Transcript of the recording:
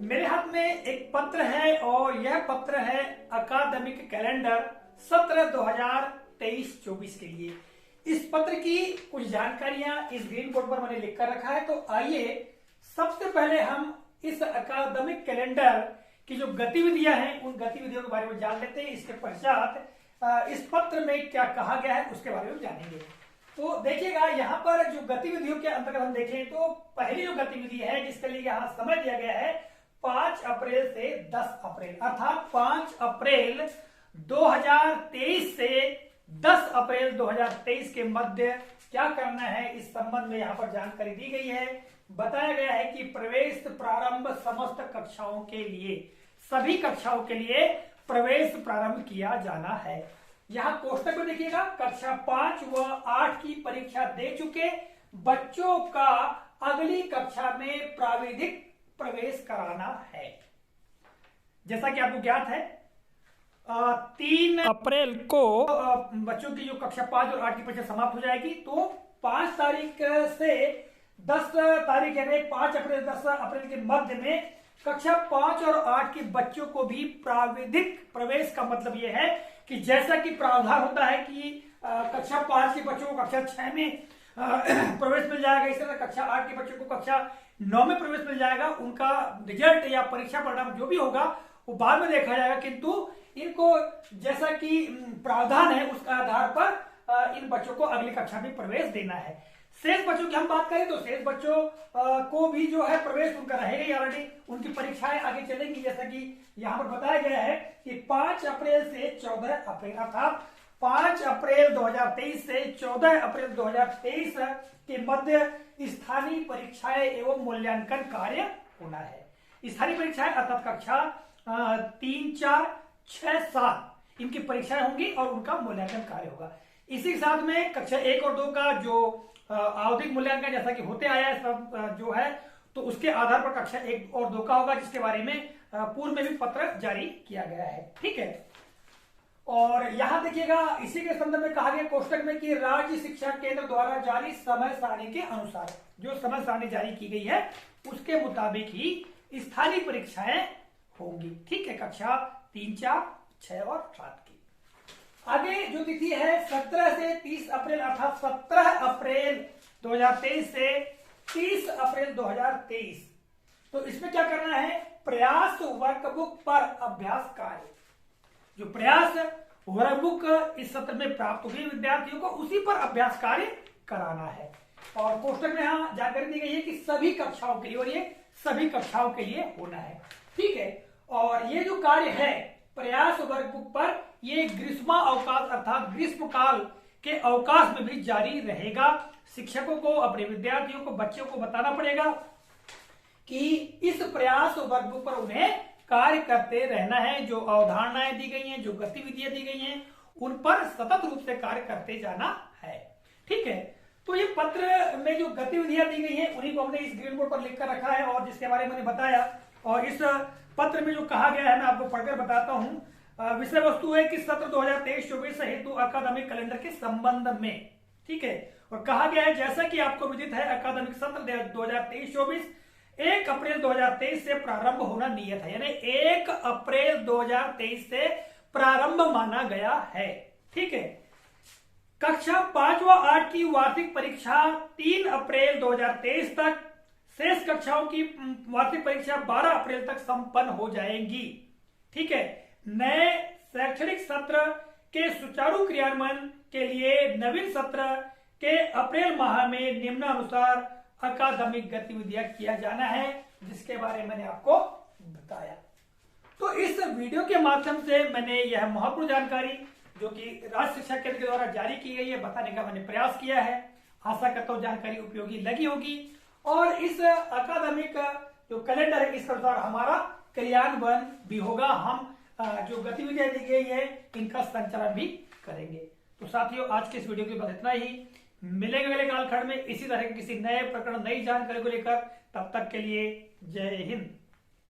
मेरे हाथ में एक पत्र है और यह पत्र है अकादमिक कैलेंडर सत्र 2023-24 के लिए। इस पत्र की कुछ जानकारियां इस ग्रीन बोर्ड पर मैंने लिख कर रखा है। तो आइए सबसे पहले हम इस अकादमिक कैलेंडर की जो गतिविधियां हैं उन गतिविधियों के बारे में जान लेते हैं। इसके पश्चात इस पत्र में क्या कहा गया है उसके बारे में जानेंगे। तो देखिएगा यहाँ पर जो गतिविधियों के अंतर्गत हम देखें तो पहली जो गतिविधि है जिसके लिए यहाँ समय दिया गया है 5 अप्रैल से 10 अप्रैल अर्थात 5 अप्रैल 2023 से 10 अप्रैल 2023 के मध्य क्या करना है इस संबंध में यहाँ पर जानकारी दी गई है। बताया गया है कि प्रवेश प्रारंभ समस्त कक्षाओं के लिए सभी कक्षाओं के लिए प्रवेश प्रारंभ किया जाना है। यहाँ कोष्टक में देखिएगा कक्षा 5 व 8 की परीक्षा दे चुके बच्चों का अगली कक्षा में प्राविधिक प्रवेश कराना है। जैसा कि आपको ज्ञात है 3 अप्रैल को बच्चों की जो कक्षा 5 और 8 की परीक्षा समाप्त हो जाएगी। तो 5 तारीख से 10 तारीख यानी 5 अप्रैल 10 अप्रैल के मध्य में कक्षा 5 और 8 के बच्चों को भी प्राविधिक प्रवेश का मतलब यह है कि जैसा कि प्रावधान होता है कि कक्षा 5 के बच्चों को कक्षा 6 में प्रवेश मिल जाएगा, इस तरह कक्षा 8 के बच्चों को कक्षा 9 में प्रवेश मिल जाएगा। उनका रिजल्ट या परीक्षा परिणाम जो भी होगा वो बाद में देखा जाएगा, किंतु इनको जैसा कि प्रावधान है उसका आधार पर इन बच्चों को अगली कक्षा में प्रवेश देना है। शेष बच्चों की हम बात करें तो शेष बच्चों को भी जो है प्रवेश उनका रहेगा ही ऑलरेडी, उनकी परीक्षाएं आगे चलेंगी। जैसा कि यहाँ पर बताया गया है कि 5 अप्रैल से 14 अप्रैल अर्थात 5 अप्रैल 2023 से 14 अप्रैल 2023 के मध्य स्थानीय परीक्षाएं एवं मूल्यांकन कार्य होना है। स्थानीय परीक्षाएं अर्थात कक्षा 3, 4, 6, 7 इनकी परीक्षाएं होंगी और उनका मूल्यांकन कार्य होगा। इसी के साथ में कक्षा 1 और 2 का जो आवधिक मूल्यांकन जैसा कि होते आया है सब जो है तो उसके आधार पर कक्षा 1 और 2 का होगा, जिसके बारे में पूर्व में भी पत्र जारी किया गया है। ठीक है, और यहां देखिएगा इसी के संदर्भ में कहा गया कोष्टक में कि राज्य शिक्षा केंद्र द्वारा जारी समय सारणी के अनुसार जो समय सारणी जारी की गई है उसके मुताबिक ही स्थानीय परीक्षाएं होंगी। ठीक है, कक्षा 3, 4, 6 और 7 की। आगे जो तिथि है 17 से 30 अप्रैल अर्थात 17 अप्रैल 2023 से 30 अप्रैल 2023। तो इसमें क्या करना है, प्रयास वर्कबुक पर अभ्यास कार्य। जो प्रयास वर्कबुक इस सत्र में प्राप्त हुई विद्यार्थियों को उसी पर अभ्यास कार्य कराना है। और कोष्टक में यहां जानकारी दी गई है कि सभी कक्षाओं के लिए, और ये सभी कक्षाओं के लिए होना है। ठीक है, और ये जो कार्य है प्रयास वर्कबुक पर ये ग्रीष्म अवकाश अर्थात ग्रीष्म काल के अवकाश में भी जारी रहेगा। शिक्षकों को अपने विद्यार्थियों को बच्चों को बताना पड़ेगा कि इस प्रयास वर्कबुक पर उन्हें कार्य करते रहना है। जो अवधारणाएं दी गई हैं, जो गतिविधियां दी गई हैं उन पर सतत रूप से कार्य करते जाना है। ठीक है, तो ये पत्र में जो गतिविधियां दी गई हैं उन्हीं को हमने इस ग्रीन बोर्ड पर लिख कर रखा है और जिसके बारे में मैंने बताया। और इस पत्र में जो कहा गया है मैं आपको पढ़कर बताता हूं। विषय वस्तु है कि सत्र 2023-24 हेतु अकादमिक कैलेंडर के संबंध में। ठीक है, और कहा गया है जैसा कि आपको विदित है अकादमिक सत्र 2023-24 1 अप्रैल 2023 से प्रारंभ होना नियत है, यानी 1 अप्रैल 2023 से प्रारंभ माना गया है। ठीक है, कक्षा 5 व 8 की वार्षिक परीक्षा 3 अप्रैल 2023 तक, शेष कक्षाओं की वार्षिक परीक्षा 12 अप्रैल तक संपन्न हो जाएंगी। ठीक है, नए शैक्षणिक सत्र के सुचारू क्रियान्वयन के लिए नवीन सत्र के अप्रैल माह में निम्नानुसार अकादमिक गतिविधियां किया जाना है, जिसके बारे में मैंने आपको बताया। तो इस वीडियो के माध्यम से मैंने यह महत्वपूर्ण जानकारी जो कि राज्य शिक्षा केंद्र के द्वारा जारी की गई है बताने का मैंने प्रयास किया है। आशा करता हूं जानकारी उपयोगी लगी होगी और इस अकादमिक जो कैलेंडर है इस अनुसार हमारा क्रियान्वयन भी होगा। हम जो गतिविधियां दी गई है इनका संचालन भी करेंगे। तो साथियों आज के इस वीडियो के बाद इतना ही। मिलेंगे अगले कालखंड में इसी तरह के किसी नए प्रकरण नई जानकारी को लेकर। तब तक के लिए जय हिंद।